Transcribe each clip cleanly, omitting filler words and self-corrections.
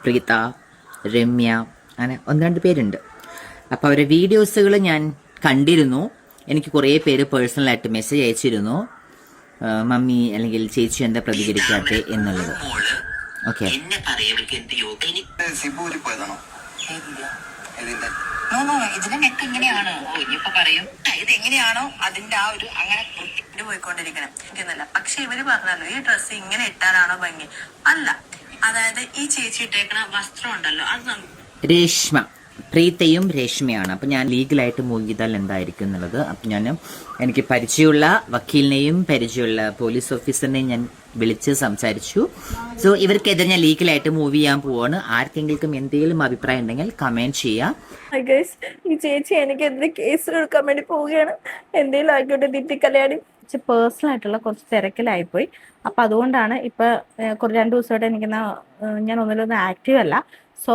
പ്രീത, രമ്യ, അങ്ങനെ ഒന്ന് രണ്ട് പേരുണ്ട്. അപ്പോൾ അവരുടെ വീഡിയോസുകൾ ഞാൻ കണ്ടിരുന്നു. എനിക്ക് കുറേ പേര് പേഴ്സണലായിട്ട് മെസ്സേജ് അയച്ചിരുന്നു, മമ്മി അല്ലെങ്കിൽ ചേച്ചി എന്താ പ്രതികരിക്കാത്തെ എന്നുള്ളത്. ഓക്കെ, ഇതിന്റെ നെക്ക് ഇങ്ങനെയാണോ? ഇനിയിപ്പോ പറയും ഇത് എങ്ങനെയാണോ അതിന്റെ ആ ഒരു അങ്ങനെ പോയിക്കൊണ്ടിരിക്കണം എന്നല്ല. പക്ഷെ ഇവര് പറഞ്ഞല്ലോ ഈ ഡ്രസ്സ് ഇങ്ങനെ ഇട്ടാലാണോ ഭംഗി? അല്ല, അതായത് ഈ ചേച്ചി ഇട്ടേക്കണ വസ്ത്രം ഉണ്ടല്ലോ അത് രേഷ്മ, പ്രീതയും രേഷ്മയാണ്. അപ്പം ഞാൻ ലീഗലായിട്ട് മൂവ് ചെയ്താൽ എന്തായിരിക്കും എന്നുള്ളത്. അപ്പം ഞാൻ എനിക്ക് പരിചയമുള്ള വക്കീലിനെയും പരിചയമുള്ള പോലീസ് ഓഫീസറിനെയും ഞാൻ വിളിച്ച് സംസാരിച്ചു. സോ ഇവർക്കെതിരെ ഞാൻ ലീഗലായിട്ട് മൂവ് ചെയ്യാൻ പോവാണ്. ആർക്കെങ്കിലും എന്തെങ്കിലും അഭിപ്രായം ഉണ്ടെങ്കിൽ കമന്റ് ചെയ്യാം. ഈ ചേച്ചി എനിക്കെതിരെ കേസ് എടുക്കാൻ വേണ്ടി പോവുകയാണ്. എന്തെങ്കിലും ആയിക്കോട്ടെ, ദിറ്റിക്കല്യാണി പേഴ്സണൽ ആയിട്ടുള്ള കുറച്ച് തിരക്കിലായിപ്പോയി. അപ്പം അതുകൊണ്ടാണ് ഇപ്പം 2 ദിവസമായിട്ട് ഞാൻ ഒന്നിലൊന്നും ആക്റ്റീവ് അല്ല. സോ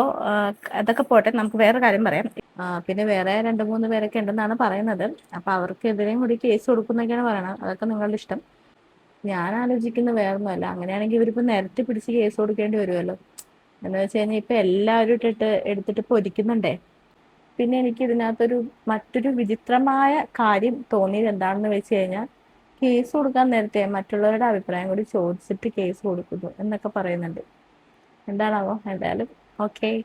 അതൊക്കെ പോട്ടെ, നമുക്ക് വേറെ കാര്യം പറയാം. പിന്നെ വേറെ 2-3 പേരൊക്കെ ഉണ്ടെന്നാണ് പറയുന്നത്. അപ്പം അവർക്കെതിരെയും കൂടി കേസ് കൊടുക്കുന്നൊക്കെയാണ് പറയണത്. അതൊക്കെ നിങ്ങളുടെ ഇഷ്ടം. ഞാൻ ആലോചിക്കുന്ന വേറൊന്നുമല്ല, അങ്ങനെയാണെങ്കിൽ ഇവരിപ്പോൾ നിരത്തി പിടിച്ച് കേസ് കൊടുക്കേണ്ടി വരുമല്ലോ. എന്ന് വെച്ച് കഴിഞ്ഞാൽ ഇപ്പം എല്ലാവരും എടുത്തിട്ട് പൊരിക്കുന്നുണ്ടേ. പിന്നെ എനിക്ക് ഇതിനകത്തൊരു മറ്റൊരു വിചിത്രമായ കാര്യം തോന്നിയത് എന്താണെന്ന് വെച്ച് കഴിഞ്ഞാൽ, കേസ് കൊടുക്കാൻ നേരത്തെ മറ്റുള്ളവരുടെ അഭിപ്രായം കൂടി ചോദിച്ചിട്ട് കേസ് കൊടുക്കുന്നു എന്നൊക്കെ പറയുന്നുണ്ട്. എന്താണാവോ? എന്തായാലും ഓക്കെ.